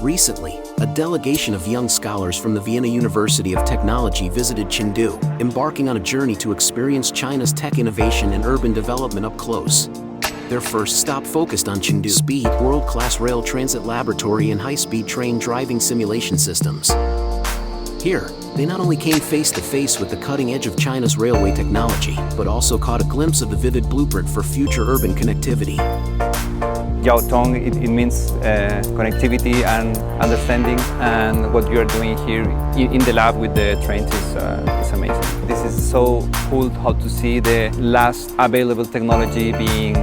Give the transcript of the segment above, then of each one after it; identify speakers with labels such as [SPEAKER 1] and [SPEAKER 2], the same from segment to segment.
[SPEAKER 1] Recently, a delegation of young scholars from the Vienna University of Technology visited Chengdu, embarking on a journey to experience China's tech innovation and urban development up close. Their first stop focused on Chengdu Speed, world-class rail transit laboratory and high-speed train driving simulation systems. Here, they not only came face-to-face with the cutting edge of China's railway technology, but also caught a glimpse of the vivid blueprint for future urban connectivity.
[SPEAKER 2] Yaotong, it means connectivity and understanding, and what you are doing here in the lab with the trains is amazing. This is so cool how to see the last available technology being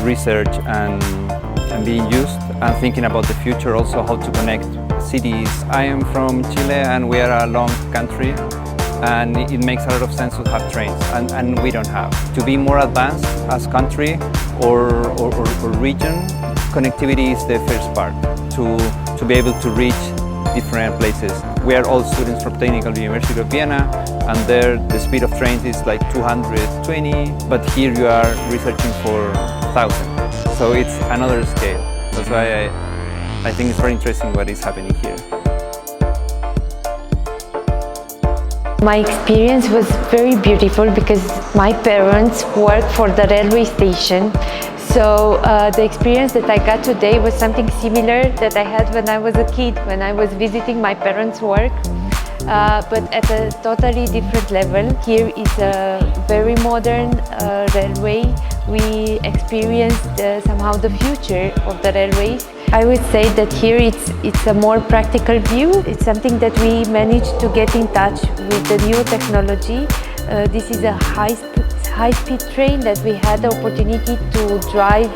[SPEAKER 2] researched and being used, and thinking about the future also, how to connect cities. I am from Chile and we are a long country, and it makes a lot of sense to have trains, and we don't have. To be more advanced as country or region, connectivity is the first part, to be able to reach different places. We are all students from Technical University of Vienna, and there the speed of trains is like 220, but here you are researching for 1,000. So it's another scale. That's why I think it's very interesting what is happening here.
[SPEAKER 3] My experience was very beautiful because my parents work for the railway station. So the experience that I got today was something similar that I had when I was a kid, when I was visiting my parents' work, but at a totally different level. Here is a very modern railway. We experienced somehow the future of the railways. I would say that here it's a more practical view. It's something that we managed to get in touch with the new technology. This is a high-speed train that we had the opportunity to drive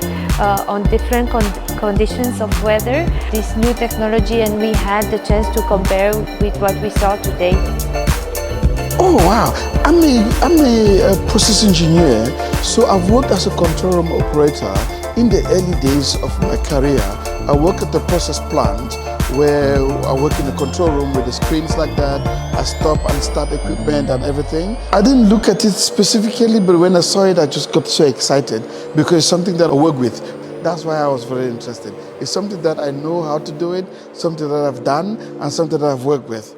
[SPEAKER 3] on different conditions of weather. This new technology, and we had the chance to compare with what we saw today.
[SPEAKER 4] Oh wow, I'm a process engineer, so I've worked as a control room operator in the early days of my career. I work at the process plant where I work in the control room with the screens like that. I stop and start equipment and everything. I didn't look at it specifically, but when I saw it, I just got so excited because it's something that I work with. That's why I was very interested. It's something that I know how to do it, something that I've done, and something that I've worked with.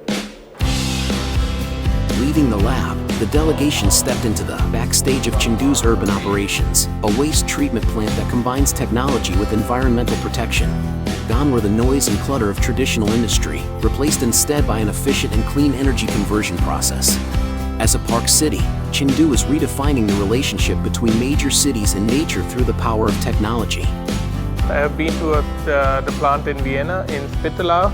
[SPEAKER 1] Leaving the lab, the delegation stepped into the backstage of Chengdu's urban operations, a waste treatment plant that combines technology with environmental protection. Gone were the noise and clutter of traditional industry, replaced instead by an efficient and clean energy conversion process. As a park city, Chengdu is redefining the relationship between major cities and nature through the power of technology.
[SPEAKER 5] I have been to the plant in Vienna, in Spittelau,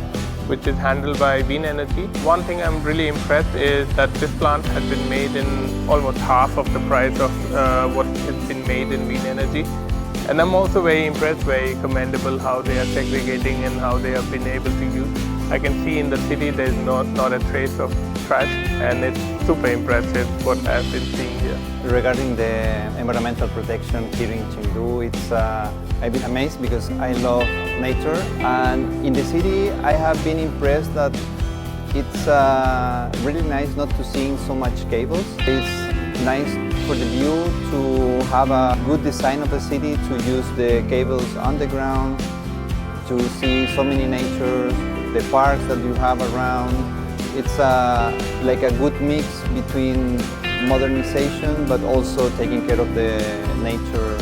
[SPEAKER 5] which is handled by Vienna Energy. One thing I'm really impressed is that this plant has been made in almost half of the price of what has been made in Vienna Energy. And I'm also very impressed, very commendable how they are segregating and how they have been able to use. I can see in the city there's not a trace of trash, and it's super impressive what I've been seeing here.
[SPEAKER 2] Regarding the environmental protection here in Chengdu, I've been amazed because I love nature, and in the city I have been impressed that it's really nice not to see so much cables. It's nice for the view to have a good design of the city, to use the cables underground, to see so many nature, the parks that you have around. It's like a good mix between modernization but also taking care of the nature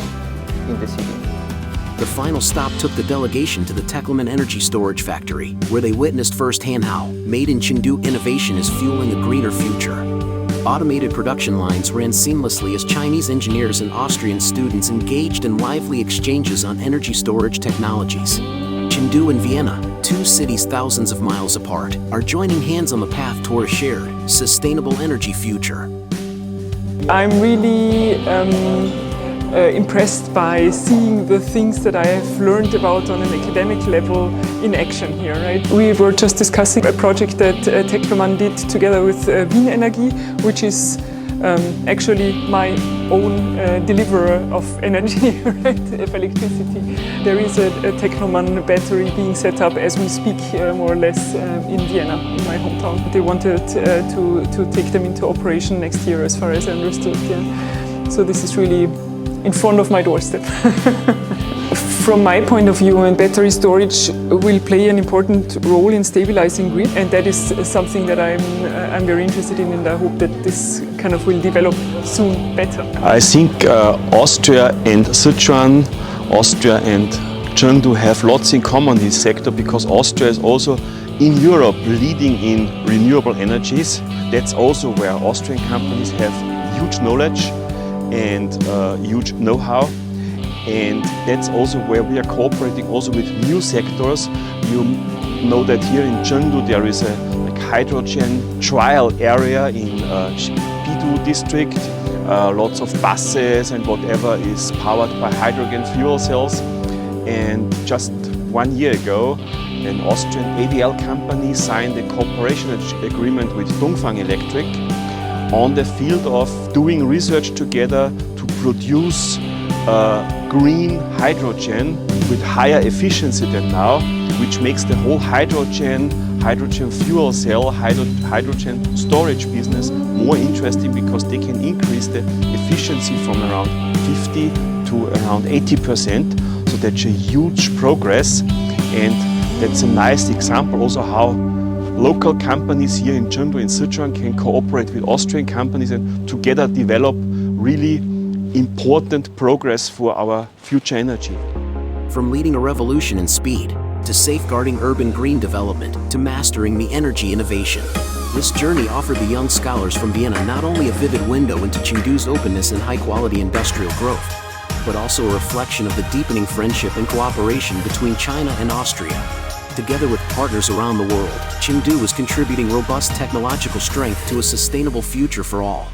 [SPEAKER 2] in the city.
[SPEAKER 1] The final stop took the delegation to the Techleman Energy Storage Factory, where they witnessed firsthand how Made in Chengdu innovation is fueling a greener future. Automated production lines ran seamlessly as Chinese engineers and Austrian students engaged in lively exchanges on energy storage technologies. Chengdu and Vienna, two cities thousands of miles apart, are joining hands on the path toward a shared, sustainable energy future.
[SPEAKER 6] I'm really impressed by seeing the things that I have learned about on an academic level in action here. Right? We were just discussing a project that Techleman did together with Vienna Energy, which is actually my own deliverer of energy, right, of electricity. There is a Techleman battery being set up as we speak, more or less, in Vienna, in my hometown. They wanted to take them into operation next year, as far as I understood. Yeah. So this is really in front of my doorstep. From my point of view, battery storage will play an important role in stabilizing grid, and that is something that I'm very interested in, and I hope that this kind of will develop soon better.
[SPEAKER 7] I think Austria and Sichuan, Austria and Chengdu have lots in common in this sector, because Austria is also in Europe leading in renewable energies. That's also where Austrian companies have huge knowledge and huge know-how. And that's also where we are cooperating also with new sectors. You know that here in Chengdu there is a hydrogen trial area in Chengdu district. Lots of buses and whatever is powered by hydrogen fuel cells. And just 1 year ago, an Austrian AVL company signed a cooperation agreement with Dongfang Electric on the field of doing research together to produce green hydrogen with higher efficiency than now, which makes the whole hydrogen fuel cell, hydrogen storage business more interesting, because they can increase the efficiency from around 50 to around 80%. So that's a huge progress, and that's a nice example also how local companies here in Chengdu and Sichuan can cooperate with Austrian companies and together develop really important progress for our future energy.
[SPEAKER 1] From leading a revolution in speed, to safeguarding urban green development, to mastering the energy innovation, this journey offered the young scholars from Vienna not only a vivid window into Chengdu's openness and high-quality industrial growth, but also a reflection of the deepening friendship and cooperation between China and Austria. Together with partners around the world, Chengdu is contributing robust technological strength to a sustainable future for all.